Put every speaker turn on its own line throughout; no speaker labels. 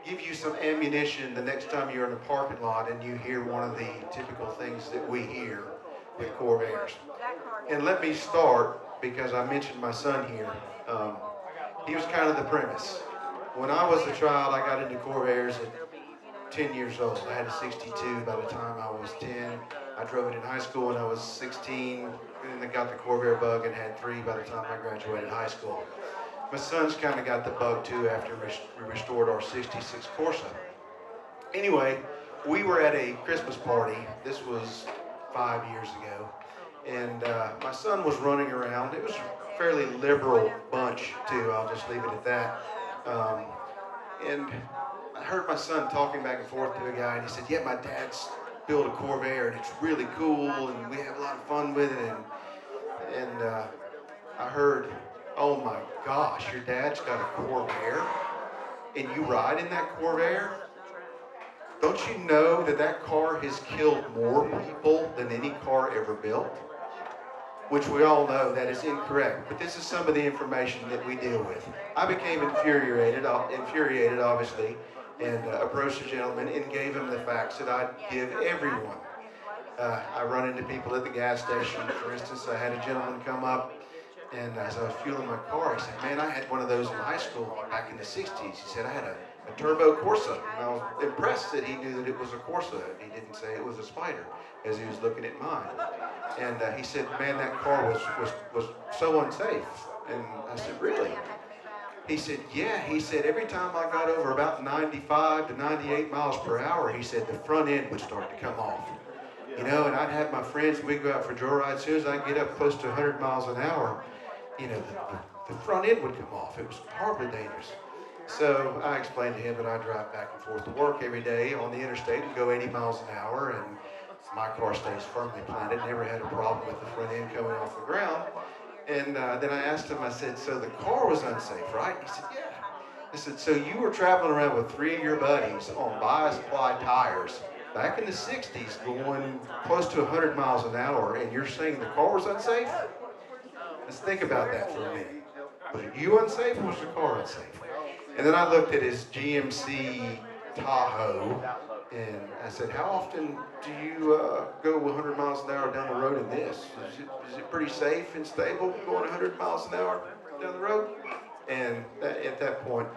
Give you some ammunition the next time you're in a parking lot and you hear one of the typical things that we hear with Corvairs. And let me start because I mentioned my son here. Um, he was kind of the premise. When I was a child, I got into Corvairs at 10 years old. I had a 62 by the time I was 10. I drove it in high school when I was 16, and then I got the Corvair bug and had 3 by the time I graduated high school. My son's kind of got the bug too after we restored our 66 Corsa. Anyway, we were at a Christmas party. This was 5 years ago. And my son was running around. It was a fairly liberal bunch too, I'll just leave it at that. Um, and I heard my son talking back and forth to a guy, and he said, yeah, my dad's built a Corvair, and it's really cool, and we have a lot of fun with it. And I heard, oh my gosh, your dad's got a Corvair, and you ride in that Corvair? Don't you know that that car has killed more people than any car ever built? Which we all know that is incorrect, but this is some of the information that we deal with. I became infuriated obviously, and approached the gentleman and gave him the facts that I'd give everyone. I run into people at the gas station. For instance, I had a gentleman come up, and as I was fueling my car, he said, man, I had one of those in high school back in the 60s. He said, I had a turbo Corsa. And I was impressed that he knew that it was a Corsa. He didn't say it was a Spider as he was looking at mine. And he said, man, that car was so unsafe. And I said, really? He said, yeah. He said, every time I got over about 95 to 98 miles per hour, he said, the front end would start to come off. You know, and I'd have my friends, we'd go out for joyrides. As soon as I get up close to 100 miles an hour, you know, the front end would come off. It was horribly dangerous. So I explained to him that I drive back and forth to work every day on the interstate and go 80 miles an hour, and my car stays firmly planted. Never had a problem with the front end coming off the ground. And then I asked him, I said, so the car was unsafe, right? He said, yeah. I said, so you were traveling around with 3 of your buddies on Bio-Supply tires back in the 60s going close to 100 miles an hour, and you're saying the car was unsafe? Let's think about that for a minute. Was you unsafe or was the car unsafe? And then I looked at his GMC Tahoe, and I said, how often do you go 100 miles an hour down the road in this? Is it pretty safe and stable going 100 miles an hour down the road? And at that point,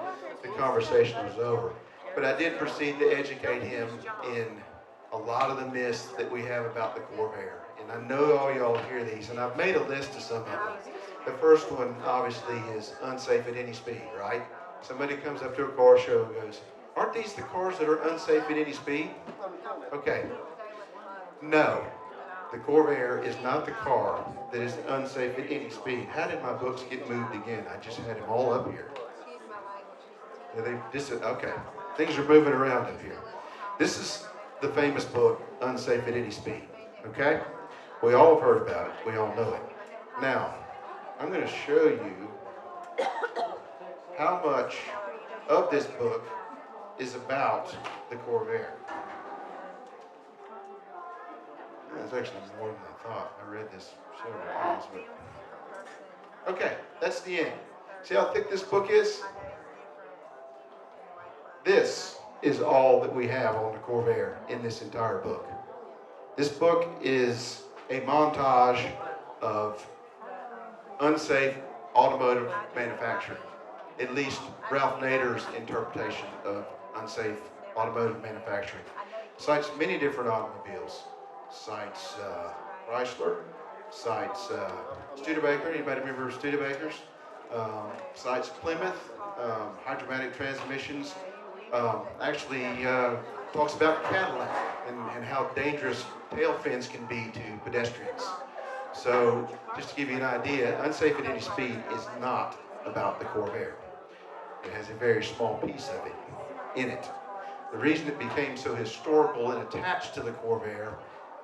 the conversation was over. But I did proceed to educate him in a lot of the myths that we have about the Corvair. And I know all y'all hear these, and I've made a list of some of them. The first one, obviously, is unsafe at any speed, right? Somebody comes up to a car show and goes, aren't these the cars that are unsafe at any speed? Okay. No. The Corvair is not the car that is unsafe at any speed. How did my books get moved again? I just had them all up here. Okay. Things are moving around up here. This is the famous book, Unsafe at Any Speed. Okay? We all have heard about it. We all know it. Now, I'm going to show you how much of this book is about the Corvair. It's actually more than I thought. I read this several times, but okay, that's the end. See how thick this book is? This is all that we have on the Corvair in this entire book. This book is a montage of unsafe automotive manufacturing. At least Ralph Nader's interpretation of unsafe automotive manufacturing. Cites many different automobiles. Cites Chrysler, cites Studebaker. Anybody remember Studebakers? Cites Plymouth, hydromatic transmissions. Actually talks about Cadillac and how dangerous tail fins can be to pedestrians. So just to give you an idea, Unsafe at Any Speed is not about the Corvair. It has a very small piece of it in it. The reason it became so historical and attached to the Corvair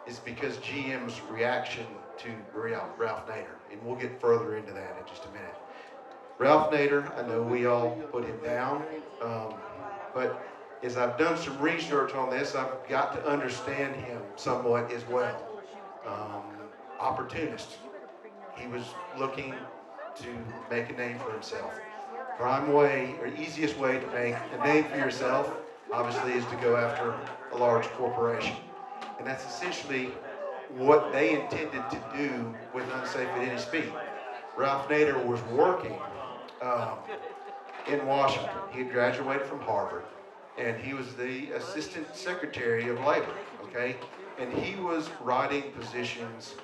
is because GM's reaction to Ralph Nader. And we'll get further into that in just a minute. Ralph Nader, I know we all put him down, but as I've done some research on this, I've got to understand him somewhat as well. Opportunist. He was looking to make a name for himself. Prime way, or easiest way to make a name for yourself, obviously, is to go after a large corporation. And that's essentially what they intended to do with Unsafe at Any Speed. Ralph Nader was working um, in Washington. He had graduated from Harvard, and he was the Assistant Secretary of Labor, okay? And he was writing positions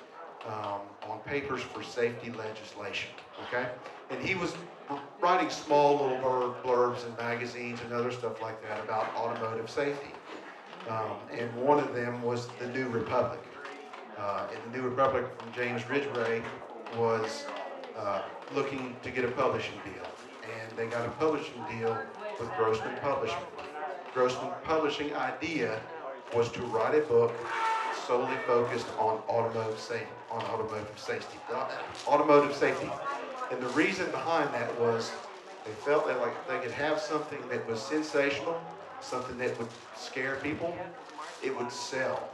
on papers for safety legislation, okay? And he was writing small little blurbs in magazines and other stuff like that about automotive safety. And one of them was the New Republic. And the New Republic from James Ridgway was looking to get a publishing deal. And they got a publishing deal with Grossman Publishing. Grossman Publishing idea was to write a book solely focused on automotive safety. And the reason behind that was they felt that like they could have something that was sensational, something that would scare people, it would sell.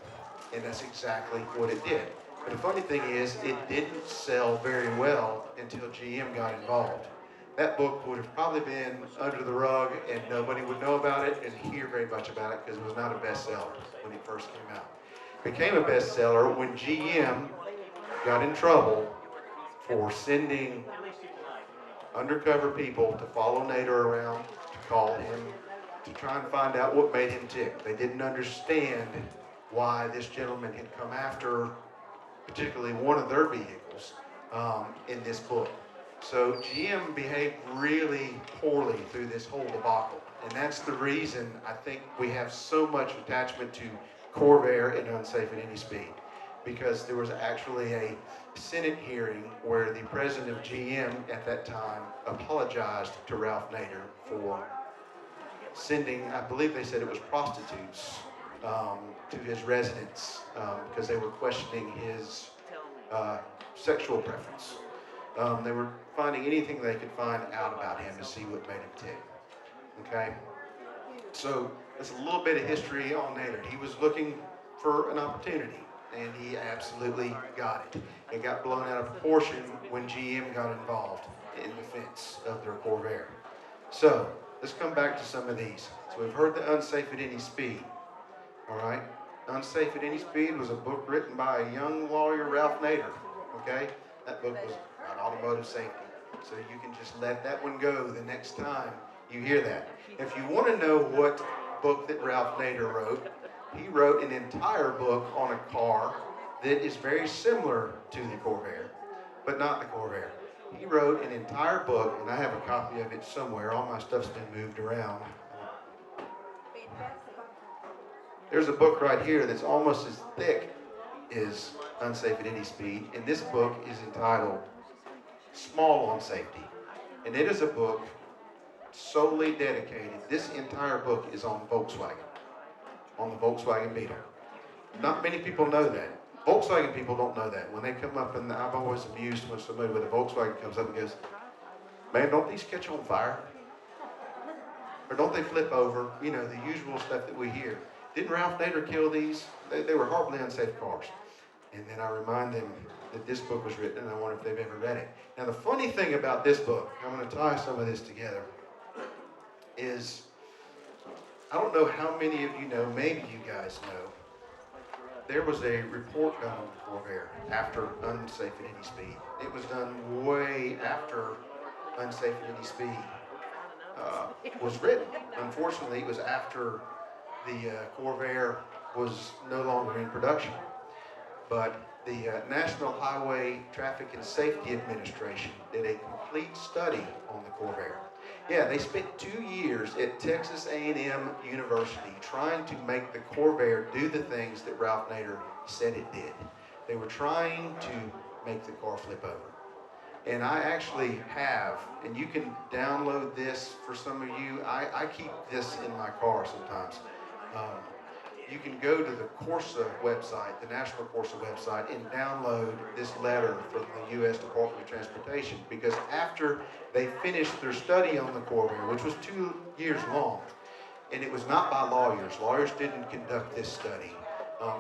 And that's exactly what it did. But the funny thing is, it didn't sell very well until GM got involved. That book would have probably been under the rug and nobody would know about it and hear very much about it because it was not a bestseller when it first came out. It became a bestseller when GM got in trouble for sending undercover people to follow Nader around, to call him, to try and find out what made him tick. They didn't understand why this gentleman had come after particularly one of their vehicles in this book. So GM behaved really poorly through this whole debacle. And that's the reason I think we have so much attachment to Corvair and Unsafe at Any Speed. Because there was actually a Senate hearing where the president of GM at that time apologized to Ralph Nader for sending, I believe they said it was prostitutes, to his residence because they were questioning his sexual preference. They were finding anything they could find out about him to see what made him tick. Okay? So that's a little bit of history on Nader. He was looking for an opportunity, and he absolutely got it. It got blown out of proportion when GM got involved in defense of their Corvair. So let's come back to some of these. So we've heard the Unsafe at Any Speed. All right? Unsafe at Any Speed was a book written by a young lawyer, Ralph Nader. Okay? That book was about automotive safety. So you can just let that one go the next time you hear that. If you want to know what book that Ralph Nader wrote, he wrote an entire book on a car that is very similar to the Corvair, but not the Corvair. He wrote an entire book, and I have a copy of it somewhere. All my stuff's been moved around. There's a book right here that's almost as thick as Unsafe at Any Speed, and this book is entitled Small on Safety. And it is a book solely dedicated, this entire book is on Volkswagen, on the Volkswagen Beetle. Not many people know that. Volkswagen people don't know that. When they come up, and I'm always amused when somebody with a Volkswagen comes up and goes, man, don't these catch on fire? Or don't they flip over? You know, the usual stuff that we hear. Didn't Ralph Nader kill these? They were horribly unsafe cars. And then I remind them that this book was written, and I wonder if they've ever read it. Now, the funny thing about this book, I'm going to tie some of this together, is I don't know how many of you know, maybe you guys know, there was a report done on Corvair after Unsafe at Any Speed. It was done way after Unsafe at Any Speed was written. Unfortunately, it was after the Corvair was no longer in production. But the National Highway Traffic and Safety Administration did a complete study on the Corvair. Yeah, they spent 2 years at Texas A&M University trying to make the Corvair do the things that Ralph Nader said it did. They were trying to make the car flip over. And I actually have, and you can download this for some of you. I keep this in my car sometimes. You can go to the Corsa website, the National Corsa website, and download this letter from the U.S. Department of Transportation, because after they finished their study on the Corvair, which was 2 years long, and it was not by lawyers. Lawyers didn't conduct this study.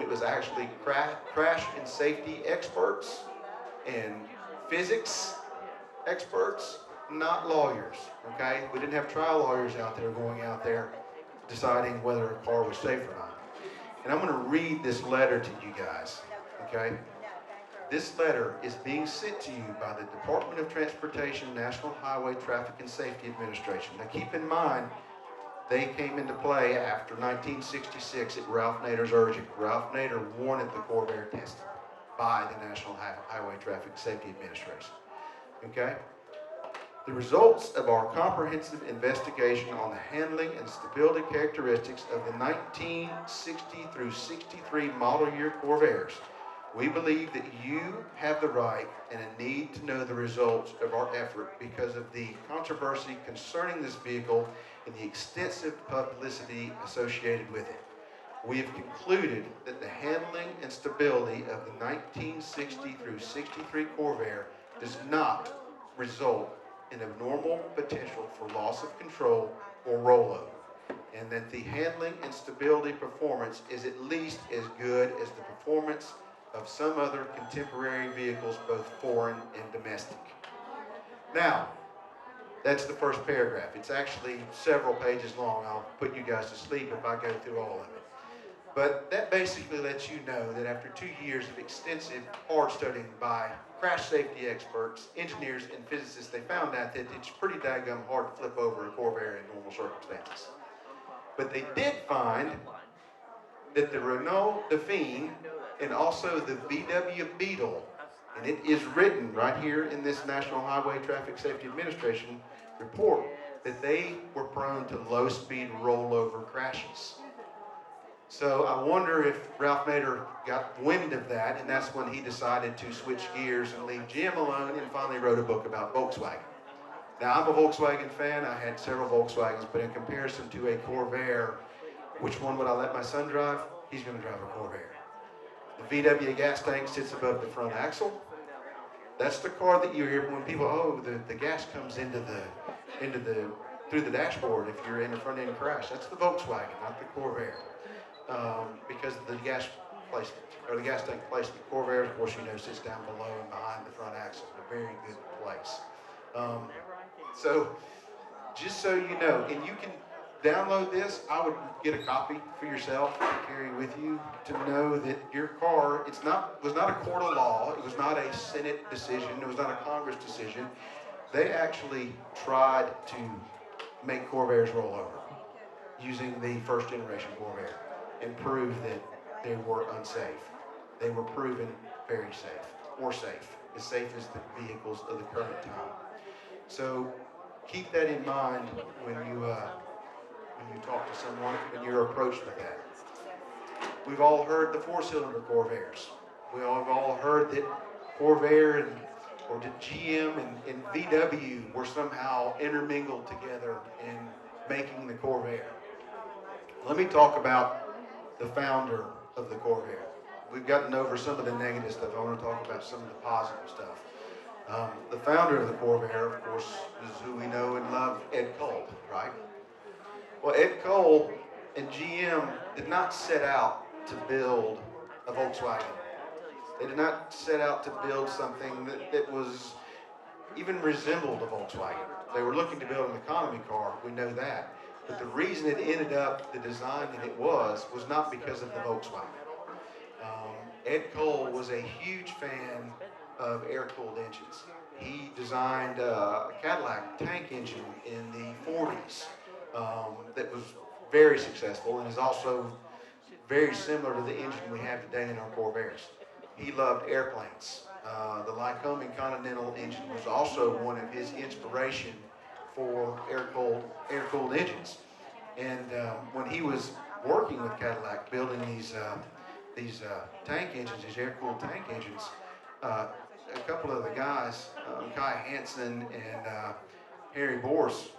It was actually crash and safety experts and physics experts not lawyers, okay? We didn't have trial lawyers out there going out there deciding whether a car was safe or not. And I'm going to read this letter to you guys, okay? This letter is being sent to you by the Department of Transportation National Highway Traffic and Safety Administration. Now keep in mind, they came into play after 1966 at Ralph Nader's urging. Ralph Nader wanted the Corvair tested by the National Highway Traffic Safety Administration, okay? The results of our comprehensive investigation on the handling and stability characteristics of the 1960 through 63 model year Corvairs, we believe that you have the right and a need to know the results of our effort because of the controversy concerning this vehicle and the extensive publicity associated with it. We have concluded that the handling and stability of the 1960 through 63 Corvair does not result in abnormal potential for loss of control or rollover, and that the handling and stability performance is at least as good as the performance of some other contemporary vehicles, both foreign and domestic. Now, that's the first paragraph. It's actually several pages long. I'll put you guys to sleep if I go through all of it. But that basically lets you know that after 2 years of extensive hard studying by crash safety experts, engineers, and physicists, they found out that it's pretty daggum hard to flip over a Corvair in normal circumstances. But they did find that the Renault Dauphine and also the VW Beetle, and it is written right here in this National Highway Traffic Safety Administration report, that they were prone to low-speed rollover crashes. So I wonder if Ralph Nader got wind of that, and that's when he decided to switch gears and leave GM alone and finally wrote a book about Volkswagen. Now, I'm a Volkswagen fan. I had several Volkswagens, but in comparison to a Corvair, which one would I let my son drive? He's going to drive a Corvair. The VW gas tank sits above the front axle. That's the car that you hear when people, oh, the gas comes through the dashboard if you're in a front end crash. That's the Volkswagen, not the Corvair. Because of the gas placement, or the gas tank placement. Corvair, of course, you know, sits down below and behind the front axle. A very good place. So, just so you know, and you can download this, I would get a copy for yourself to carry with you to know that your car, was not a court of law, it was not a Senate decision, it was not a Congress decision. They actually tried to make Corvairs roll over using the first generation Corvair and prove that they were unsafe. They were proven very safe, or safe, as safe as the vehicles of the current time. So keep that in mind when you talk to someone, when you're approached with that. We've all heard the four-cylinder Corvairs. We have all heard that Corvair or the GM and VW were somehow intermingled together in making the Corvair. Let me talk about the founder of the Corvair. We've gotten over some of the negative stuff. I want to talk about some of the positive stuff. The founder of the Corvair, of course, is who we know and love, Ed Cole, right? Well, Ed Cole and GM did not set out to build a Volkswagen. They did not set out to build something that was even resembled a Volkswagen. They were looking to build an economy car, we know that. But the reason it ended up the design that it was not because of the Volkswagen. Ed Cole was a huge fan of air-cooled engines. He designed a Cadillac tank engine in the 40s that was very successful and is also very similar to the engine we have today in our Corvairs. He loved airplanes. The Lycoming Continental engine was also one of his inspiration for air-cooled engines. And when he was working with Cadillac, building these tank engines, these air-cooled tank engines, a couple of the guys, Kai Hansen and Harry Bourse,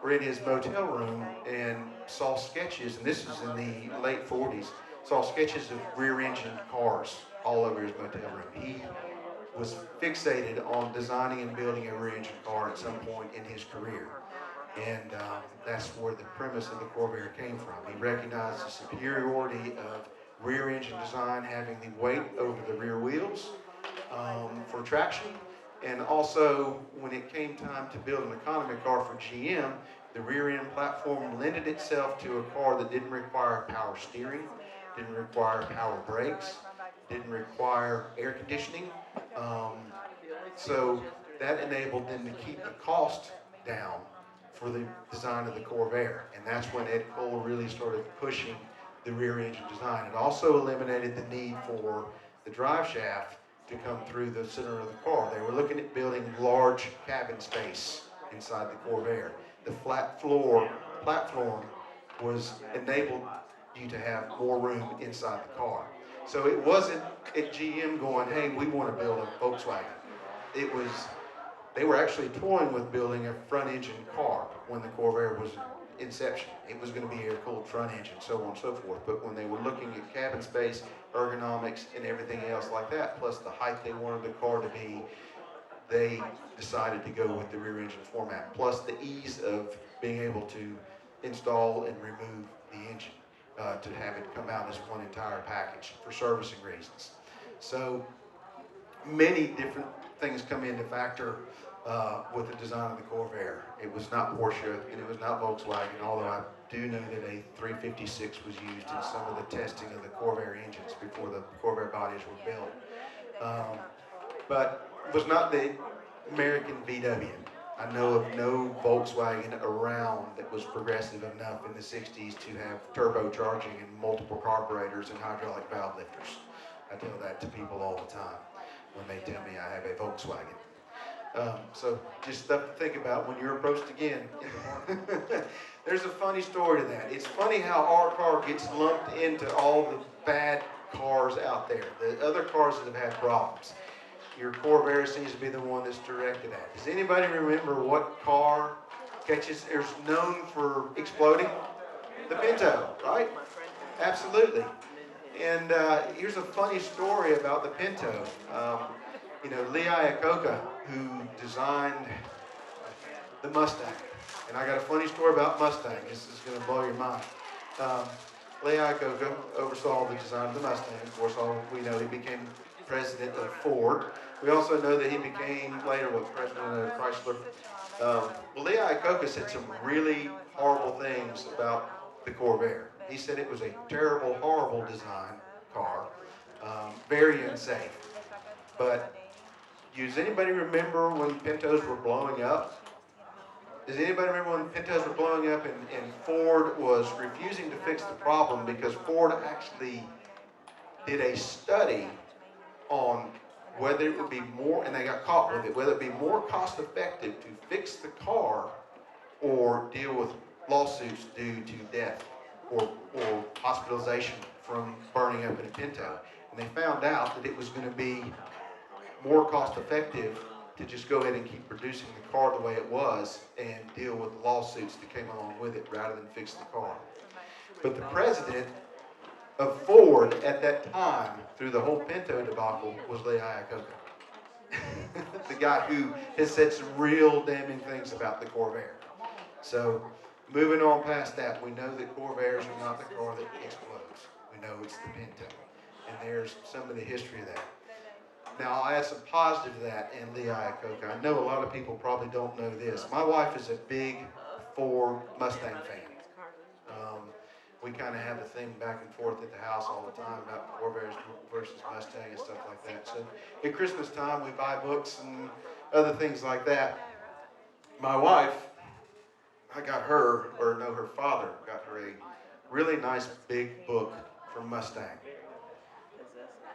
were in his motel room and saw sketches, and this was in the late 40s, saw sketches of rear-engined cars all over his motel room. He was fixated on designing and building a rear-engine car at some point in his career. And that's where the premise of the Corvair came from. He recognized the superiority of rear-engine design, having the weight over the rear wheels for traction, And also, when it came time to build an economy car for GM, the rear end platform lended itself to a car that didn't require power steering, didn't require power brakes, didn't require air conditioning. Um, so that enabled them to keep the cost down for the design of the Corvair. And that's when Ed Cole really started pushing the rear engine design. It also eliminated the need for the drive shaft to come through the center of the car. They were looking at building large cabin space inside the Corvair. The flat floor platform was enabled you to have more room inside the car. So it wasn't at GM going, hey, we want to build a Volkswagen. It was, they were actually toying with building a front engine car when the Corvair was inception. It was going to be air-cooled front engine, so on and so forth. But when they were looking at cabin space, ergonomics, and everything else like that, plus the height they wanted the car to be, they decided to go with the rear engine format, plus the ease of being able to install and remove the engine to have it come out as one entire package for servicing reasons. So many different things come into factor with the design of the Corvair. It was not Porsche and it was not Volkswagen, although I do know that a 356 was used in some of the testing of the Corvair engines before the Corvair bodies were built. But it was not the American VW. I know of no Volkswagen around that was progressive enough in the 60s to have turbocharging and multiple carburetors and hydraulic valve lifters. I tell that to people all the time when they tell me I have a Volkswagen. So just stuff to think about when you're approached again. There's a funny story to that. It's funny how our car gets lumped into all the bad cars out there, the other cars that have had problems. Your Corvair seems to be the one that's directed at. Does anybody remember what car is known for exploding? The Pinto, right? Absolutely. And here's a funny story about the Pinto. Lee Iacocca, who designed the Mustang. And I got a funny story about Mustang. This is going to blow your mind. Lee Iacocca oversaw the design of the Mustang. Of course, all we know, he became president of Ford. We also know that he became later president of Chrysler. Lee Iacocca said some really horrible things about the Corvair. He said it was a terrible, horrible design car, very unsafe. But does anybody remember when Pintos were blowing up? Does anybody remember when Pintos were blowing up and Ford was refusing to fix the problem because Ford actually did a study on whether it would be more, and they got caught with it, whether it would be more cost effective to fix the car or deal with lawsuits due to death or hospitalization from burning up in a Pinto. And they found out that it was going to be more cost effective to just go ahead and keep producing the car the way it was and deal with the lawsuits that came along with it rather than fix the car. But the president of Ford at that time, through the whole Pinto debacle, was Lee Iacocca. The guy who has said some real damning things about the Corvair. So, moving on past that, we know that Corvairs are not the car that explodes. We know it's the Pinto. And there's some of the history of that. Now, I'll add some positive to that in Lee Iacocca. I know a lot of people probably don't know this. My wife is a big Ford Mustang fan. We kind of have the thing back and forth at the house all the time about Corvairs versus Mustang and stuff like that. So at Christmas time, we buy books and other things like that. My wife, her father got her a really nice big book from Mustang.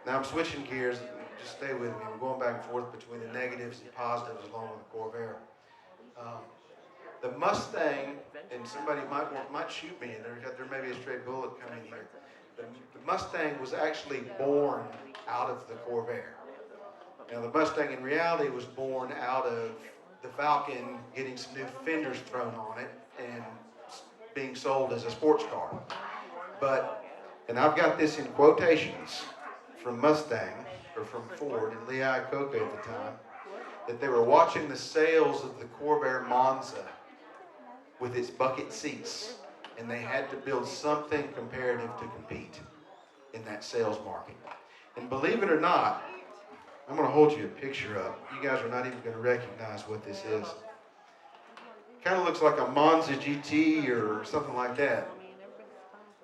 Now I'm switching gears. Just stay with me. I'm going back and forth between the negatives and positives along with the Corvair. The Mustang, and somebody might shoot me, and there may be a stray bullet coming here. The Mustang was actually born out of the Corvair. Now the Mustang in reality was born out of the Falcon getting some new fenders thrown on it and being sold as a sports car. And I've got this in quotations from Mustang, or from Ford and Lee Iacocca at the time, that they were watching the sales of the Corvair Monza with its bucket seats, and they had to build something comparative to compete in that sales market. And believe it or not, I'm going to hold you a picture up. You guys are not even going to recognize what this is. Kind of looks like a Monza GT or something like that.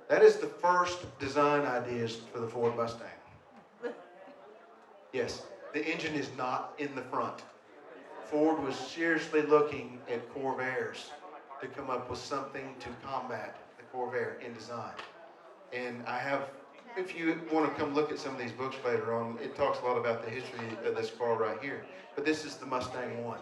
That is the first design ideas for the Ford Mustang. Yes, the engine is not in the front. Ford was seriously looking at Corvairs to come up with something to combat the Corvair in design. And I have, if you want to come look at some of these books later on, it talks a lot about the history of this car right here. But this is the Mustang 1.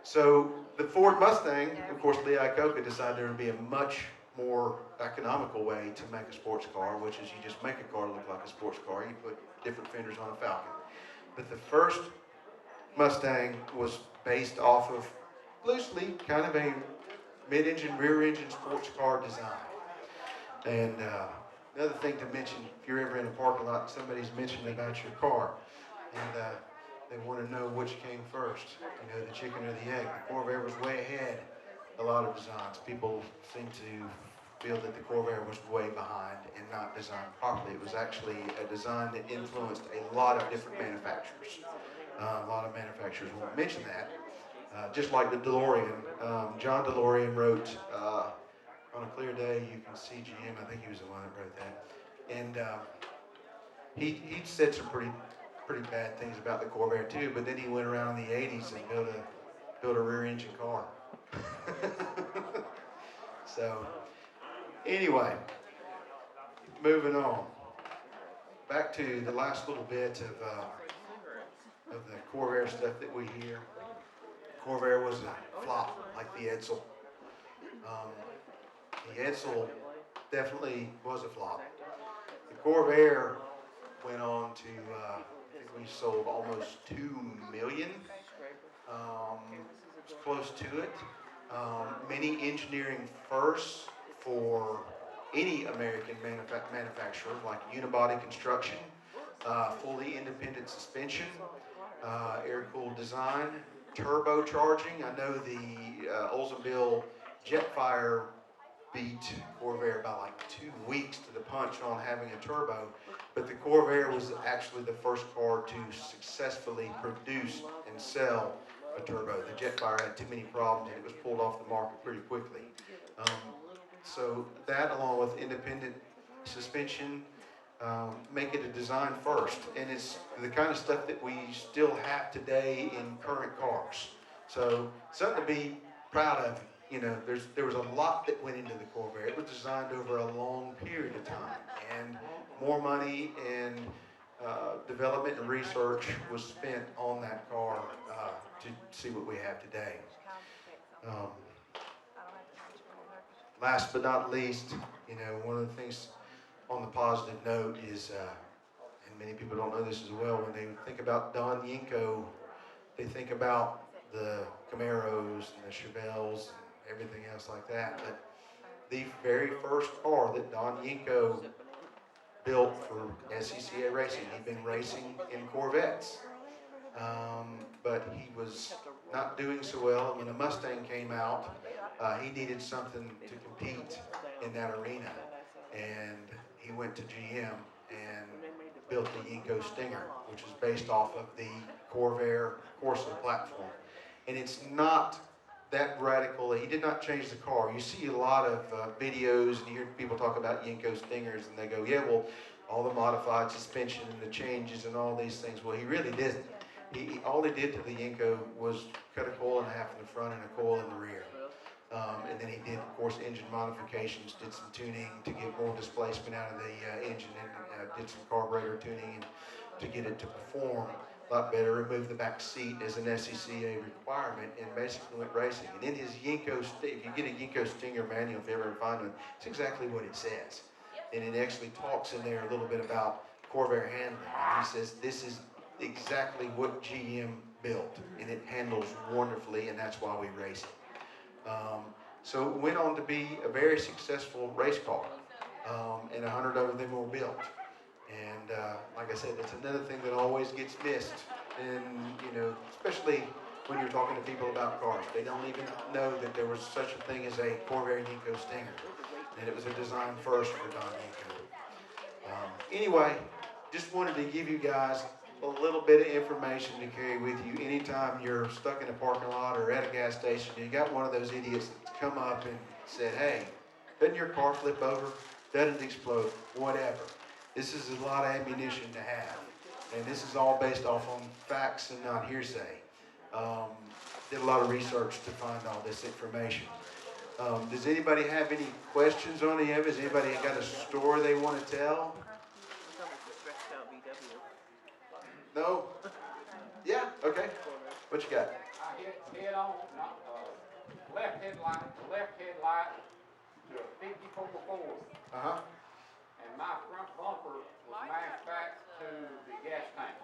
So the Ford Mustang, of course, Lee Iacocca decided there would be a much more economical way to make a sports car, which is you just make a car look like a sports car. You put different fenders on a Falcon. But the first Mustang was based off of loosely kind of a mid-engine, rear-engine sports car design. And another thing to mention, if you're ever in a parking lot, somebody's mentioning about your car, and they want to know which came first, you know, the chicken or the egg. The Corvair was way ahead a lot of designs. People seem to feel that the Corvair was way behind and not designed properly. It was actually a design that influenced a lot of different manufacturers. A lot of manufacturers won't mention that. Just like the DeLorean, John DeLorean wrote, on a clear day you can see GM. I think he was the one that wrote that. And he said some pretty bad things about the Corvair too, but then he went around in the 80s and built a rear engine car. So anyway, moving on. Back to the last little bit of the Corvair stuff that we hear. Corvair was a flop, like the Edsel. The Edsel definitely was a flop. The Corvair went on to, I think we sold almost 2 million. It's close to it. Many engineering firsts for any American manufacturer, like unibody construction, fully independent suspension, air-cooled design, turbocharging. I know the Oldsmobile Jetfire beat Corvair by like 2 weeks to the punch on having a turbo, but the Corvair was actually the first car to successfully produce and sell a turbo. The Jetfire had too many problems and it was pulled off the market pretty quickly. So that, along with independent suspension, make it a design first, and it's the kind of stuff that we still have today in current cars. So something to be proud of. You know, there was a lot that went into the Corvair. It was designed over a long period of time, and more money and development and research was spent on that car to see what we have today. Last but not least, you know, one of the things on the positive note is, and many people don't know this as well, when they think about Don Yenko, they think about the Camaros and the Chevelles and everything else like that. But the very first car that Don Yenko built for SCCA Racing, he'd been racing in Corvettes, but he was not doing so well. And when the Mustang came out, he needed something to compete in that arena. And he went to GM and built the Yenko Stinger, which is based off of the Corvair Corsa platform. And it's not that radical. He did not change the car. You see a lot of videos and you hear people talk about Yenko Stingers and they go, yeah, well, all the modified suspension and the changes and all these things. Well, he really didn't. All he did to the Yenko was cut a coil in half in the front and a coil in the rear. And then he did, of course, engine modifications, did some tuning to get more displacement out of the engine, and did some carburetor tuning to get it to perform a lot better, removed the back seat as an SCCA requirement, and basically went racing. And in his Yenko, if you get a Yenko Stinger manual, if you ever find one, it's exactly what it says. And it actually talks in there a little bit about Corvair handling. And he says this is exactly what GM built, and it handles wonderfully, and that's why we race it. So it went on to be a very successful race car, and 100 of them were built. And like I said, it's another thing that always gets missed, and you know, especially when you're talking to people about cars, they don't even know that there was such a thing as a Corvair Yenko Stinger, and it was a design first for Don Yenko. Anyway, just wanted to give you guys a little bit of information to carry with you anytime you're stuck in a parking lot or at a gas station. You got one of those idiots that come up and said, hey, doesn't your car flip over? Doesn't explode? Whatever. This is a lot of ammunition to have. And this is all based off on facts and not hearsay. Did a lot of research to find all this information. Does anybody have any questions on any of it? Has anybody got a story they want to tell? No? Yeah? Okay. What you got?
I hit head on, left headlight to a 54 Ford.
Uh-huh.
And my front bumper was smashed back to the gas tank.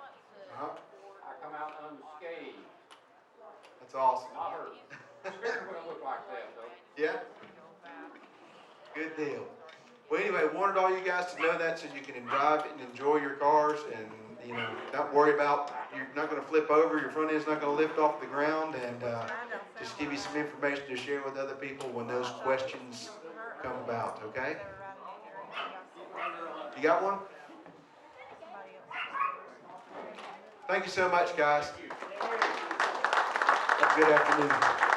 Uh-huh.
I come out unscathed.
That's awesome.
Not hurt. Steering wheel looked like that, though.
Yeah? Good deal. Well, anyway, wanted all you guys to know that so you can drive and enjoy your cars and, you know, not worry about, you're not going to flip over, your front end's not going to lift off the ground, and just give you some information to share with other people when those questions come about, okay? You got one? Thank you so much, guys. Have a good afternoon.